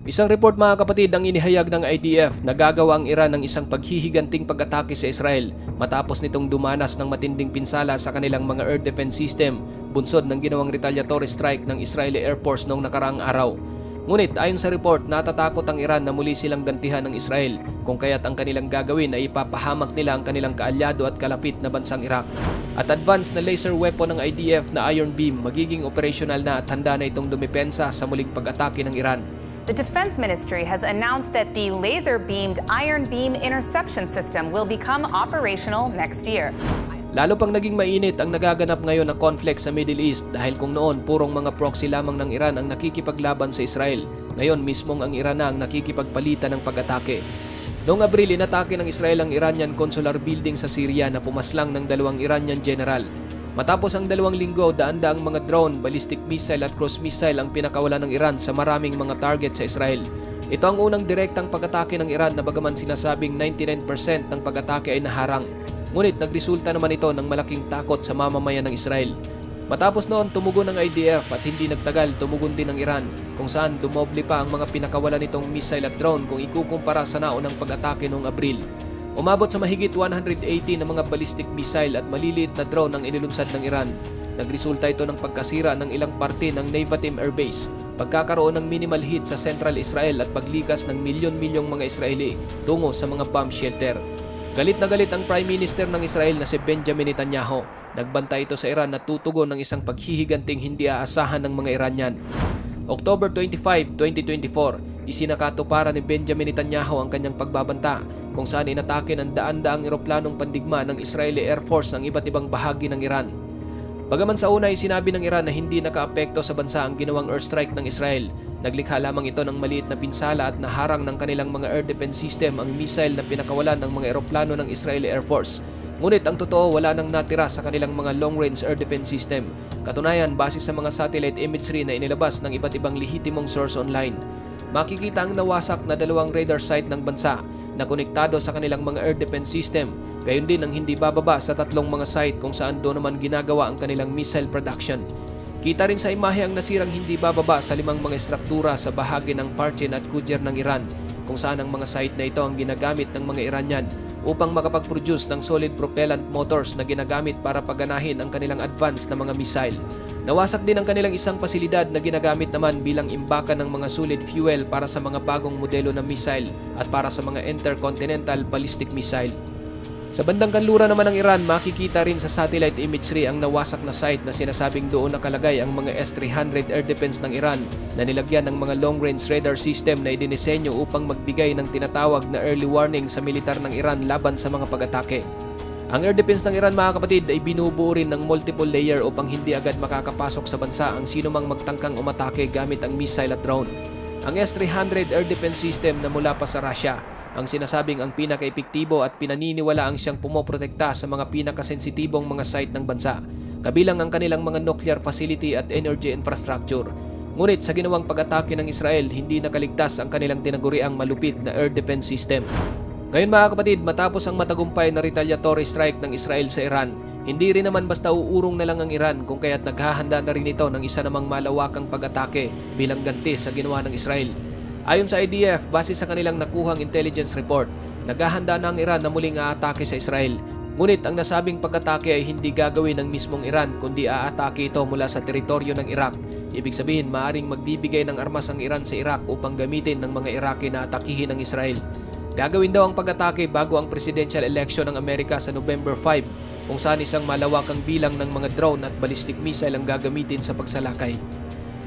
Isang report mga kapatid ang inihayag ng IDF na gagawa ang Iran ng isang paghihiganting pag-atake sa Israel matapos nitong dumanas ng matinding pinsala sa kanilang mga air defense system bunsod ng ginawang retaliatory strike ng Israeli Air Force noong nakaraang araw. Ngunit ayon sa report, natatakot ang Iran na muli silang gantihan ng Israel kung kaya't ang kanilang gagawin ay ipapahamak nila ang kanilang kaalyado at kalapit na bansang Iraq. At advanced na laser weapon ng IDF na Iron Beam magiging operational na at handa na itong dumepensa sa muling pag-atake ng Iran. The Defense Ministry has announced that the laser-beamed Iron Beam interception system will become operational next year. Lalo pang naging mainit ang nagaganap ngayon na conflict sa Middle East dahil kung noon purong mga proxy lamang ng Iran ang nakikipaglaban sa Israel. Ngayon mismong ang Iran na ang nakikipagpalitan ng pag-atake. Noong Abril, inatake ng Israel ang Iranian Consular Building sa Syria na pumaslang ng 2 Iranian general. Matapos ang 2 linggo, daan-daang mga drone, ballistic missile at cruise missile ang pinakawalan ng Iran sa maraming mga target sa Israel. Ito ang unang direktang pag-atake ng Iran na bagaman sinasabing 99% ng pag-atake ay naharang. Ngunit nagresulta naman ito ng malaking takot sa mamamayan ng Israel. Matapos noon, tumugon ng IDF at hindi nagtagal tumugon din ng Iran kung saan dumoble pa ang mga pinakawalan nitong missile at drone kung ikukumpara sa naunang pag-atake noong Abril. Umabot sa mahigit 180 na mga ballistic missile at maliliit na drone ang inilunsad ng Iran. Nagresulta ito ng pagkasira ng ilang parte ng Nevatim Air Base, pagkakaroon ng minimal hit sa Central Israel at paglikas ng milyon-milyong mga Israeli tungo sa mga bomb shelter. Galit na galit ang Prime Minister ng Israel na si Benjamin Netanyahu. Nagbanta ito sa Iran na tutugon ng isang paghihiganting hindi aasahan ng mga Iranian. October 25, 2024, isinakatuparan ni Benjamin Netanyahu ang kanyang pagbabanta kung saan inatake ng daan-daang eroplanong pandigma ng Israeli Air Force ang iba't ibang bahagi ng Iran. Bagaman sa una ay sinabi ng Iran na hindi nakaapekto sa bansa ang ginawang airstrike ng Israel, naglikha lamang ito ng maliit na pinsala at naharang ng kanilang mga air defense system ang missile na pinakawalan ng mga eroplano ng Israeli Air Force. Ngunit ang totoo, wala nang natira sa kanilang mga long-range air defense system. Katunayan, base sa mga satellite imagery na inilabas ng iba't ibang lehitimong source online, makikita ang nawasak na 2 radar site ng bansa na konektado sa kanilang mga air defense system, gayon din ang hindi bababa sa 3 mga site kung saan doon naman ginagawa ang kanilang missile production. Kita rin sa imahe ang nasirang hindi bababa sa 5 mga struktura sa bahagi ng Parchin at Kujer ng Iran, kung saan ang mga site na ito ang ginagamit ng mga Iranian upang makapag-produce ng solid propellant motors na ginagamit para paganahin ang kanilang advanced na mga missile. Nawasak din ang kanilang isang pasilidad na ginagamit naman bilang imbakan ng mga solid fuel para sa mga bagong modelo ng missile at para sa mga intercontinental ballistic missile. Sa bandang kanluran naman ng Iran, makikita rin sa satellite imagery ang nawasak na site na sinasabing doon nakalagay ang mga S-300 air defense ng Iran na nilagyan ng mga long-range radar system na idinisenyo upang magbigay ng tinatawag na early warning sa militar ng Iran laban sa mga pag-atake. Ang air defense ng Iran mga kapatid ay binubuo rin ng multiple layer upang hindi agad makakapasok sa bansa ang sinumang magtangkang umatake gamit ang missile at drone. Ang S-300 air defense system na mula pa sa Russia ang sinasabing ang pinaka-epektibo at pinaniniwalaang siyang pumoprotekta sa mga pinakasensitibong mga site ng bansa, kabilang ang kanilang mga nuclear facility at energy infrastructure. Ngunit sa ginawang pag-atake ng Israel, hindi nakaligtas ang kanilang tinaguriang malupit na air defense system. Ngayon mga kapatid, matapos ang matagumpay na retaliatory strike ng Israel sa Iran, hindi rin naman basta uurong na lang ang Iran kung kaya't naghahanda na rin ito ng isa namang malawakang pag-atake bilang ganti sa ginawa ng Israel. Ayon sa IDF, base sa kanilang nakuhang intelligence report, naghahanda na ang Iran na muling aatake sa Israel. Ngunit ang nasabing pag-atake ay hindi gagawin ng mismong Iran kundi aatake ito mula sa teritoryo ng Iraq. Ibig sabihin, maaaring magbibigay ng armas ang Iran sa Iraq upang gamitin ng mga Iraqi na atakihin ng Israel. Gagawin daw ang pag-atake bago ang presidential election ng Amerika sa November 5, kung saan isang malawakang bilang ng mga drone at ballistic missile ang gagamitin sa pagsalakay.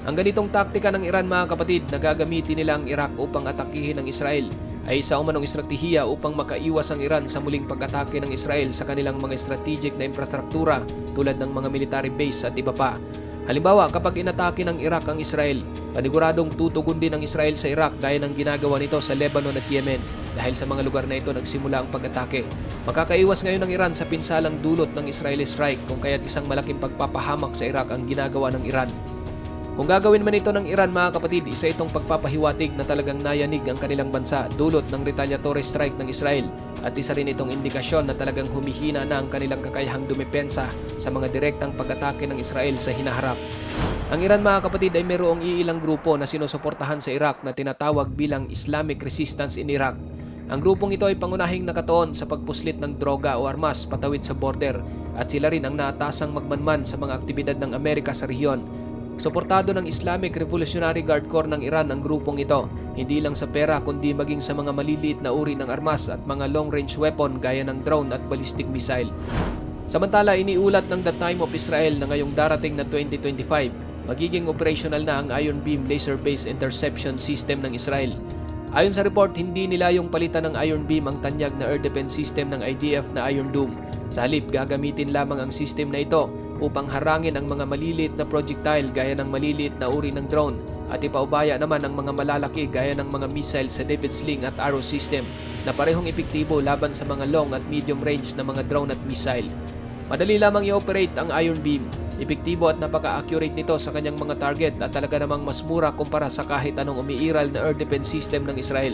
Ang ganitong taktika ng Iran mga kapatid na gagamitin nila ang Iraq upang atakihin ng Israel ay isa umanong estratehiya upang makaiwas ang Iran sa muling pag-atake ng Israel sa kanilang mga strategic na infrastruktura tulad ng mga military base at iba pa. Halimbawa, kapag inatake ng Iraq ang Israel, paniguradong tutugon din ang Israel sa Iraq gaya ng ginagawa nito sa Lebanon at Yemen. Dahil sa mga lugar na ito nagsimula ang pag-atake. Makakaiwas ngayon ng Iran sa pinsalang dulot ng Israeli strike kung kaya't isang malaking pagpapahamak sa Iraq ang ginagawa ng Iran. Kung gagawin man ito ng Iran mga kapatid, isa itong pagpapahiwatig na talagang nayanig ang kanilang bansa dulot ng retaliatory strike ng Israel at isa rin itong indikasyon na talagang humihina na ang kanilang kakayahang dumepensa sa mga direktang pag-atake ng Israel sa hinaharap. Ang Iran mga kapatid ay mayroong iilang grupo na sinusuportahan sa Iraq na tinatawag bilang Islamic Resistance in Iraq. Ang grupong ito ay pangunahing nakatuon sa pagpuslit ng droga o armas patawid sa border at sila rin ang naatasang magmanman sa mga aktibidad ng Amerika sa rehiyon. Suportado ng Islamic Revolutionary Guard Corps ng Iran ang grupong ito, hindi lang sa pera kundi maging sa mga maliliit na uri ng armas at mga long-range weapon gaya ng drone at ballistic missile. Samantala, iniulat ng The Time of Israel na ngayong darating na 2025, magiging operational na ang Iron Beam laser-based interception system ng Israel. Ayon sa report, hindi nila yung palitan ng Iron Beam ang tanyag na air defense system ng IDF na Iron Dome. Sa halip, gagamitin lamang ang system na ito upang harangin ang mga maliliit na projectile gaya ng maliliit na uri ng drone at ipaubaya naman ang mga malalaki gaya ng mga missile sa David Sling at Arrow system na parehong epektibo laban sa mga long at medium range na mga drone at missile. Madali lamang i-operate ang Iron Beam. Epektibo at napaka-accurate nito sa kanyang mga target at talaga namang mas mura kumpara sa kahit anong umiiral na air defense system ng Israel.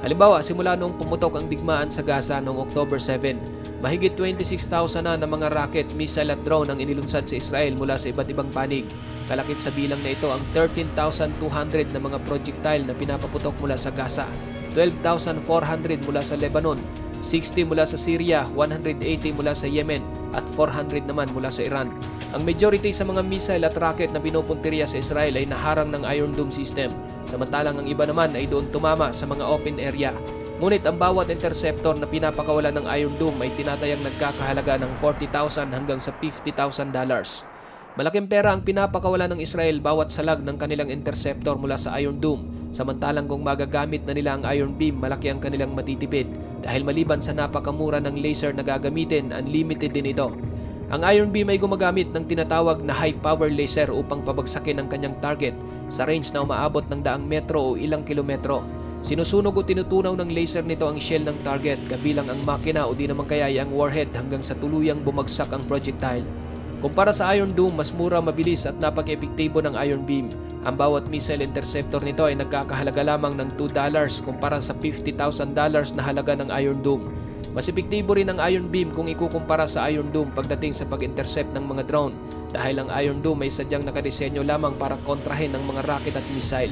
Halimbawa, simula noong pumutok ang digmaan sa Gaza noong October 7, mahigit 26,000 na mga rocket, missile at drone ang inilunsad sa Israel mula sa iba't ibang panig. Kalakip sa bilang na ito ang 13,200 na mga projectile na pinapaputok mula sa Gaza, 12,400 mula sa Lebanon, 60 mula sa Syria, 180 mula sa Yemen at 400 naman mula sa Iran. Ang majority sa mga missile at rocket na pinupuntirya sa Israel ay naharang ng Iron Dome system, samantalang ang iba naman ay doon tumama sa mga open area. Ngunit ang bawat interceptor na pinapakawalan ng Iron Dome ay tinatayang nagkakahalaga ng $40,000 hanggang sa $50,000. Malaking pera ang pinapakawalan ng Israel bawat salag ng kanilang interceptor mula sa Iron Dome, samantalang kung magagamit na nila ang Iron Beam, malaki ang kanilang matitipid dahil maliban sa napakamura ng laser na gagamitin, unlimited din ito. Ang Iron Beam ay gumagamit ng tinatawag na high power laser upang pabagsakin ang kanyang target sa range na umaabot ng 100 metro o ilang kilometro. Sinusunog o tinutunaw ng laser nito ang shell ng target kabilang ang makina o di naman kaya ang warhead hanggang sa tuluyang bumagsak ang projectile. Kumpara sa Iron Dome, mas mura, mabilis at napaka-epektibo ng Iron Beam. Ang bawat missile interceptor nito ay nagkakahalaga lamang ng $2 kumpara sa $50,000 na halaga ng Iron Dome. Mas epektibo rin ang Iron Beam kung ikukumpara sa Iron Dome pagdating sa pag-intercept ng mga drone dahil ang Iron Dome ay sadyang nakadesenyo lamang para kontrahin ang mga rocket at missile.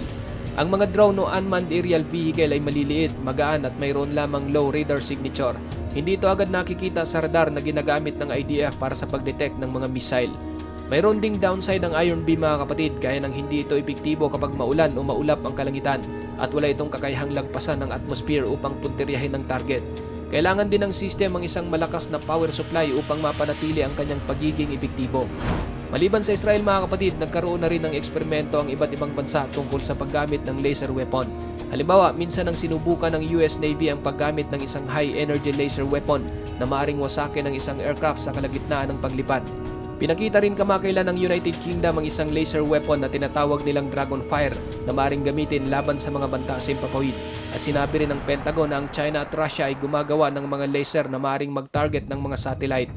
Ang mga drone o unmanned aerial vehicle ay maliliit, magaan at mayroon lamang low radar signature. Hindi ito agad nakikita sa radar na ginagamit ng IDF para sa pag-detect ng mga missile. Mayroon ding downside ng Iron Beam mga kapatid gaya ng hindi ito epektibo kapag maulan o maulap ang kalangitan at wala itong kakayahang lagpasan ng atmosphere upang puntiryahin ng target. Kailangan din ng system ang isang malakas na power supply upang mapanatili ang kanyang pagiging epektibo. Maliban sa Israel mga kapatid, nagkaroon na rin ng eksperimento ang iba't ibang bansa tungkol sa paggamit ng laser weapon. Halimbawa, minsan ang sinubukan ng US Navy ang paggamit ng isang high-energy laser weapon na maaaring wasakin ng isang aircraft sa kalagitnaan ng paglipad. Pinakita rin kamakailan ng United Kingdom ang isang laser weapon na tinatawag nilang Dragonfire na maaaring gamitin laban sa mga banta sa himpapawid. At sinabi rin ng Pentagon na ang China at Russia ay gumagawa ng mga laser na maaaring mag-target ng mga satellite.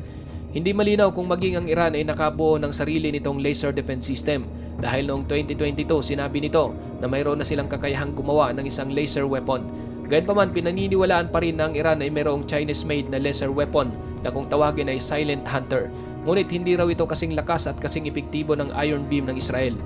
Hindi malinaw kung maging ang Iran ay nakabuo ng sarili nitong laser defense system dahil noong 2022 sinabi nito na mayroon na silang kakayahang gumawa ng isang laser weapon. Gayunpaman, pinaniniwalaan pa rin na ang Iran ay mayroong Chinese-made na laser weapon na kung tawagin ay Silent Hunter. Ngunit hindi raw ito kasing lakas at kasing epektibo ng Iron Beam ng Israel.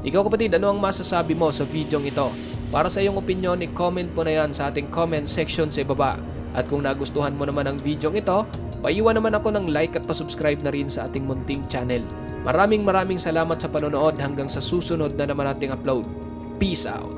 Ikaw kapatid, ano ang masasabi mo sa videong ito? Para sa iyong opinion, i-comment mo na yan sa ating comment section sa ibaba. At kung nagustuhan mo naman ang videong ito, paiwan naman ako ng like at pasubscribe na rin sa ating munting channel. Maraming salamat sa panonood hanggang sa susunod na naman nating upload. Peace out!